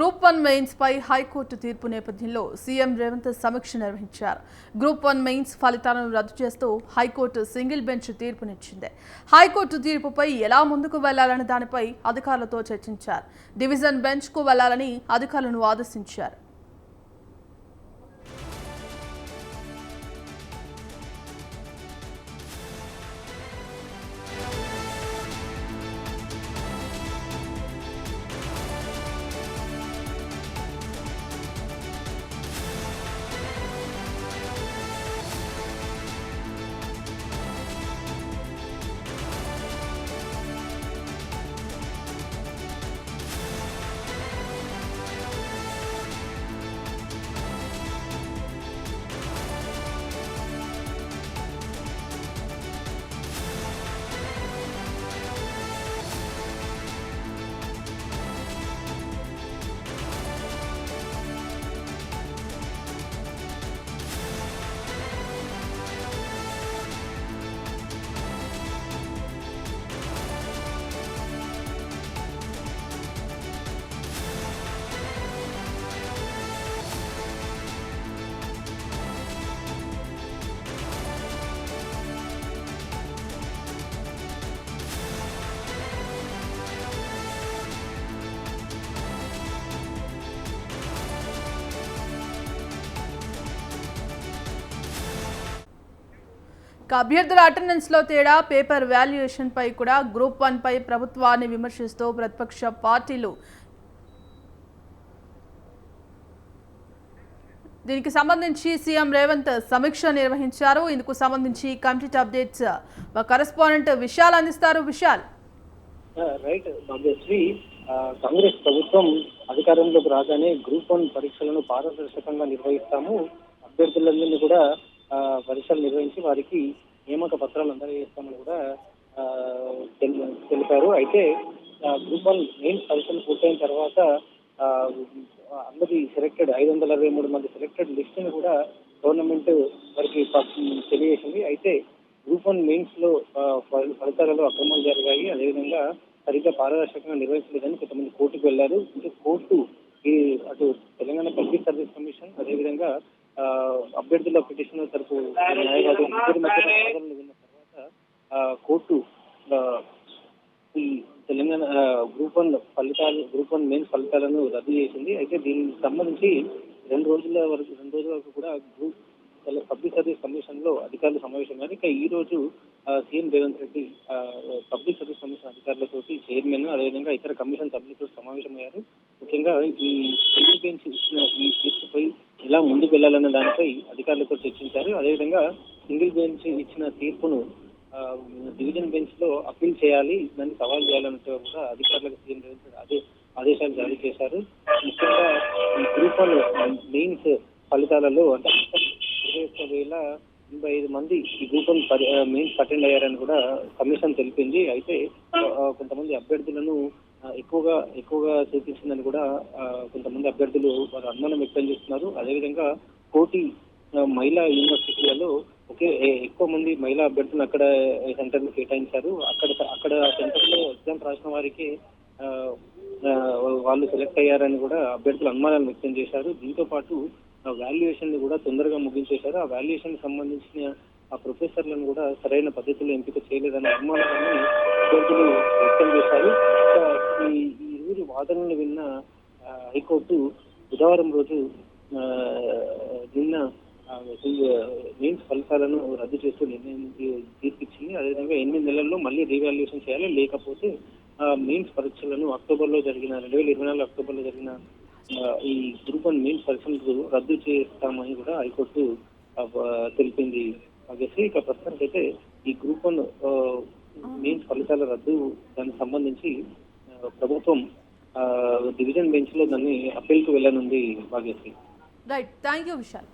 Group 1 mains పై high court తీర్పు నేపథ్యంలో CM Revanth సమీక్ష నిర్వహించారు. గ్రూప్ 1 మెయిన్స్ ఫలితాలను రద్దు చేస్తూ హైకోర్టు సింగిల్ బెంచ్ తీర్పునిచ్చింది. హైకోర్టు తీర్పుపై ఎలా ముందుకు వెళ్లాలనే దానిపై అధికారులతో చర్చించారు. డివిజన్ బెంచ్ కు వెళ్లాలని అధికారులను ఆదేశించారు. అభ్యర్థుల అటెండెన్స్ లో తేడా, పేపర్ వాల్యుయేషన్ పై కూడా గ్రూప్ 1 పై ప్రభుత్వాన్ని విమర్శిస్తూ ప్రతిపక్ష పార్టీలు దీనికి సంబంధించి సీఎం రేవంత్ సమీక్ష నిర్వహించారు. ఇందుకు సంబంధించి కంప్లీట్ అప్డేట్స్ కరెస్పాండెంట్ విశాల్ అందిస్తారు. విశాల్. రైట్ భాగ్యశ్రీ, కాంగ్రెస్ ప్రభుత్వం అధికారంలోకి రాగానే గ్రూప్ 1 పరీక్షలను పారదర్శకంగా నిర్వహిస్తాము, అభ్యర్థులందరినీ కూడా పరీక్షలు నిర్వహించి వారికి నియామక పత్రాలు అందజేస్తామని కూడా తెలిపారు. అయితే గ్రూప్ 1 మెయిన్స్ పరీక్షలు పూర్తయిన తర్వాత అందరి సెలెక్టెడ్ 523 మంది సెలెక్టెడ్ లిస్టును కూడా గవర్నమెంట్ వారికి తెలియజేసింది. అయితే గ్రూప్ 1 మెయిన్స్ లో ఫలితాలలో అక్రమాలు జరిగాయి, అదేవిధంగా సరిగ్గా పారదర్శకంగా నిర్వహించలేదని కొంతమంది కోర్టుకు వెళ్లారు. అంటే కోర్టు అటు తెలంగాణ పబ్లిక్ సర్వీస్ కమిషన్, అదేవిధంగా అభ్యర్థుల పిటిషన్ తరపు న్యాయవాదులు ఇద్దరి మధ్య వాదనలు విన్న తర్వాత కోర్టు ఈ తెలంగాణ గ్రూప్ 1 మెయిన్స్ ఫలితాలను రద్దు చేసింది. అయితే దీనికి సంబంధించి రెండు రోజుల వరకు కూడా పబ్లిక్ సర్వీస్ కమిషన్ లో అధికారులు సమావేశమయ్యారు. ఇక ఈ రోజు CM Revanth Reddy public service commission అధికారులతోటి, చైర్మన్, అదేవిధంగా ఇతర కమిషన్ సభ్యులతో సమావేశమయ్యారు. ముఖ్యంగా ఈ సింగిల్ బెంచ్ ఇచ్చిన ఈ తీర్పుపై ఎలా ముందుకు వెళ్లాలన్న దానిపై అధికారులతో చర్చించారు. అదేవిధంగా సింగిల్ బెంచ్ ఇచ్చిన తీర్పును డివిజన్ బెంచ్ లో అప్పీల్ చేయాలి, దాన్ని సవాల్ చేయాలన్నట్టు కూడా అధికారులకు సీఎం రేవంత్ ఆదేశాలు జారీ చేశారు. ముఖ్యంగా ఈ గ్రూప్ 1 మెయిన్స్ ఫలితాలలో అంటే 21,085 మంది ఈ గ్రూప్ 1 మెయిన్స్ అటెండ్ అయ్యారని కూడా కమిషన్ తెలిపింది. అయితే కొంతమంది అభ్యర్థులను ఎక్కువగా చూపించిందని కూడా కొంతమంది అభ్యర్థులు వారు అనుమానం వ్యక్తం చేస్తున్నారు. అదేవిధంగా కోటి మహిళా యూనివర్సిటీలలో ఎక్కువ మంది మహిళా అభ్యర్థులను అక్కడ సెంటర్లు కేటాయించారు. అక్కడ సెంటర్ లో ఎగ్జామ్ రాసిన వారికి వాళ్ళు సెలెక్ట్ అయ్యారని కూడా అభ్యర్థులు అనుమానాలు వ్యక్తం చేశారు. దీంతో పాటు వాల్యుయేషన్ ని కూడా తొందరగా ముగించేశారు. ఆ వాల్యుయేషన్ కి సంబంధించిన ఆ ప్రొఫెసర్లను కూడా సరైన పద్ధతిలో ఎంపిక చేయలేదన్న అనుమానాలను అభ్యర్థులు వ్యక్తం చేశారు. ఈ ఇరువురి వాదనలు విన్న హైకోర్టు బుధవారం రోజు నిన్న మెయిన్స్ ఫలితాలను రద్దు చేస్తూ తీర్పిచ్చింది. అదేవిధంగా 8 నెలల్లో మళ్ళీ రీవాల్యుయేషన్ చేయాలి, లేకపోతే మెయిన్స్ పరీక్షలను 2024 అక్టోబర్లో జరిగిన ఈ గ్రూప్ 1 మెయిన్స్ పరీక్షలకు రద్దు చేస్తామని కూడా హైకోర్టు తెలిపింది. ఇక ప్రస్తుతానికి అయితే ఈ గ్రూప్ 1 మెయిన్స్ ఫలితాల రద్దు దానికి సంబంధించి ప్రభుత్వం డివిజన్ బెంచ్ లో దాన్ని అప్పీల్ కు వెళ్ళనుంది. Bhagyashree. Right, thank you Vishal.